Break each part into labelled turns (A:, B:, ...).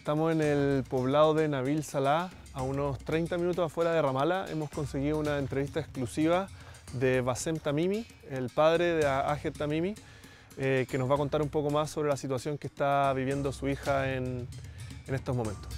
A: Estamos en el poblado de Nabil Salah, a unos 30 minutos afuera de Ramallah. Hemos conseguido una entrevista exclusiva de Bassem Tamimi, el padre de Ahed Tamimi, que nos va a contar un poco más sobre la situación que está viviendo su hija en estos momentos.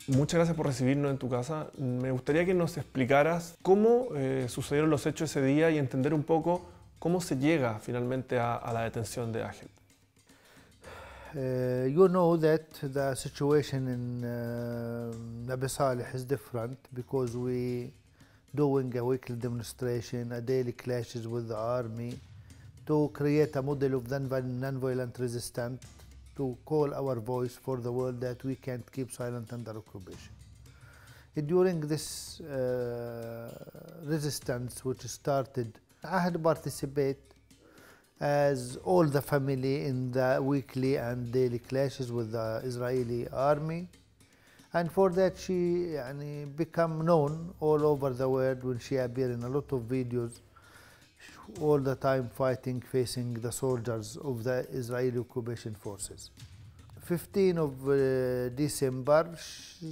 A: Muchas gracias por recibirnos en tu casa. Me gustaría que nos explicaras cómo sucedieron los hechos ese día y entender un poco cómo se llega finalmente a la detención de Ahed.
B: You know that the situation in Nabi Saleh is different because we doing a weekly demonstration, a daily clashes with the army to create a model of non-violent resistance, to call our voice for the world that we can't keep silent under occupation. During this resistance which started, I had participate as all the family in the weekly and daily clashes with the Israeli army, and for that she become known all over the world when she appeared in a lot of videos, all the time fighting, facing the soldiers of the Israeli occupation forces. 15 of December,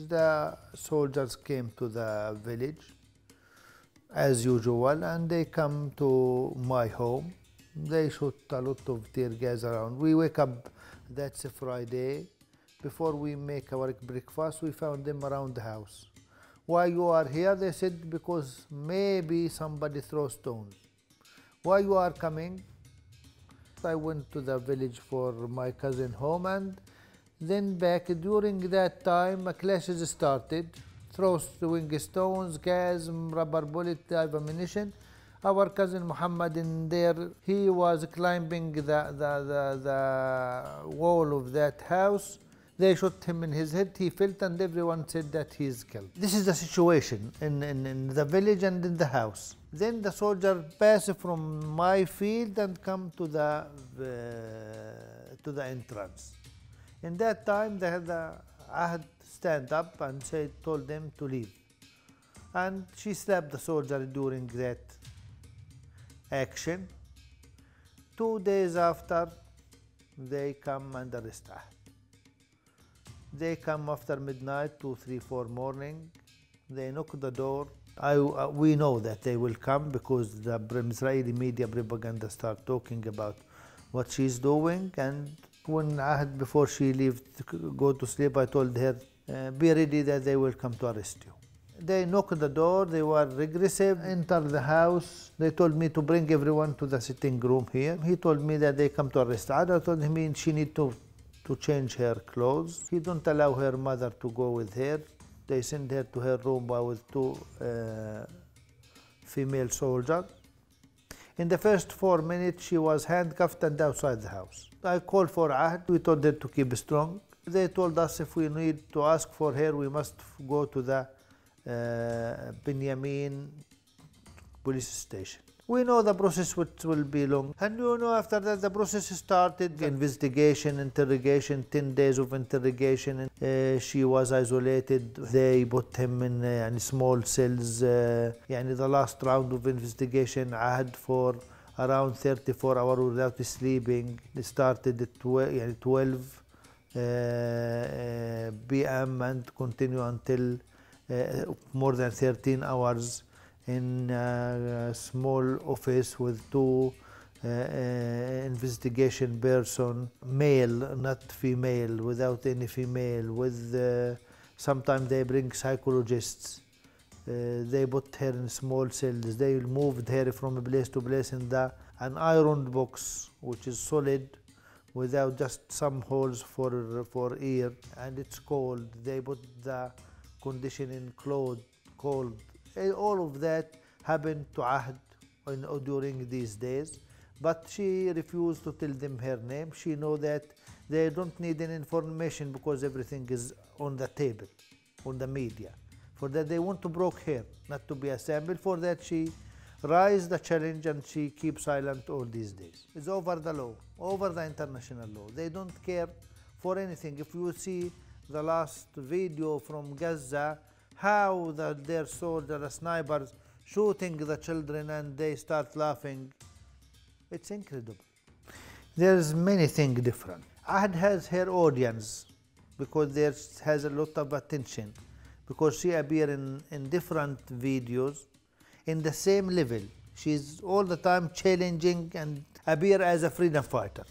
B: the soldiers came to the village as usual, and they come to my home. They shot a lot of tear gas around. We wake up, that's a Friday. Before we make our breakfast, we found them around the house. Why you are here? They said, because maybe somebody throws stones. Why you are coming? I went to the village for my cousin home, and then back. During that time, clashes started. Throwing stones, gas, rubber bullet type ammunition. Our cousin Muhammad in there, he was climbing the wall of that house. They shot him in his head, he fell, and everyone said that he is killed. This is the situation in the village and in the house. Then the soldier passed from my field and come to the entrance. In that time, I had stand up and told them to leave. And she slapped the soldier during that action. 2 days after, they come and arrest Ahed. They come after midnight, 2, 3, 4 morning. They knock the door. We know that they will come because the Israeli media propaganda start talking about what she's doing. And when Ahed, before she left, go to sleep, I told her, be ready that they will come to arrest you. They knocked the door, they were aggressive, entered the house. They told me to bring everyone to the sitting room here. He told me that they come to arrest Ahed. I told him she need to change her clothes. He don't allow her mother to go with her. They send her to her room with 2 female soldiers. In the first 4 minutes, she was handcuffed and outside the house. I called for Ahed. We told her to keep strong. They told us if we need to ask for her, we must go to the Benjamin police station. We know the process which will be long. And you know, after that, the process started. Investigation, interrogation, 10 days of interrogation. She was isolated. They put him in small cells. The last round of investigation, Ahed for around 34 hours without sleeping. It started at 12 p.m. and continue until more than 13 hours in a small office with 2 investigation person, male, not female, without any female, with sometimes they bring psychologists. They put her in small cells. They moved her from place to place in an iron box, which is solid, without just some holes for ear, and it's cold. They put the conditioning cold. All of that happened to Ahed during these days, but she refused to tell them her name. She know that they don't need any information because everything is on the table, on the media. For that they want to broke her, not to be a sample. For that she rise the challenge and she keeps silent all these days. It's over the law, over the international law. They don't care for anything. If you see the last video from Gaza, how their soldiers, the snipers, shooting the children and they start laughing. It's incredible. There's many things different. Ahed has her audience because there has a lot of attention because she appears in different videos in the same level. She's all the time challenging and appear as a freedom fighter.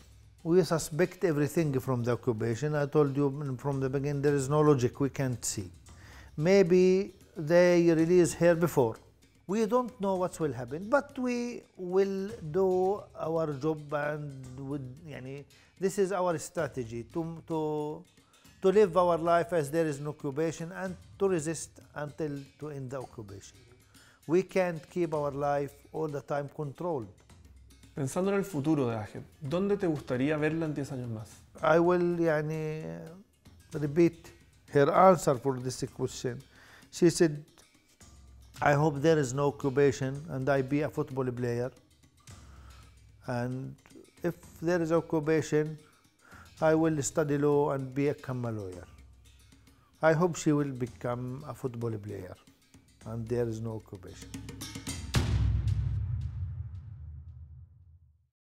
B: We suspect everything from the occupation. I told you from the beginning there is no logic we can't see. Maybe they released her before. We don't know what will happen, but we will do our job and this is our strategy to live our life as there is no occupation and to resist until to end the occupation. We can't keep our life all the time controlled.
A: Pensando en el futuro de Ahed, ¿dónde te gustaría verla en 10 años más?
B: I will repeat her answer for this question. She said, I hope there is no occupation and I be a football player. And if there is occupation, I will study law and become a lawyer. I hope she will become a football player and there is no occupation.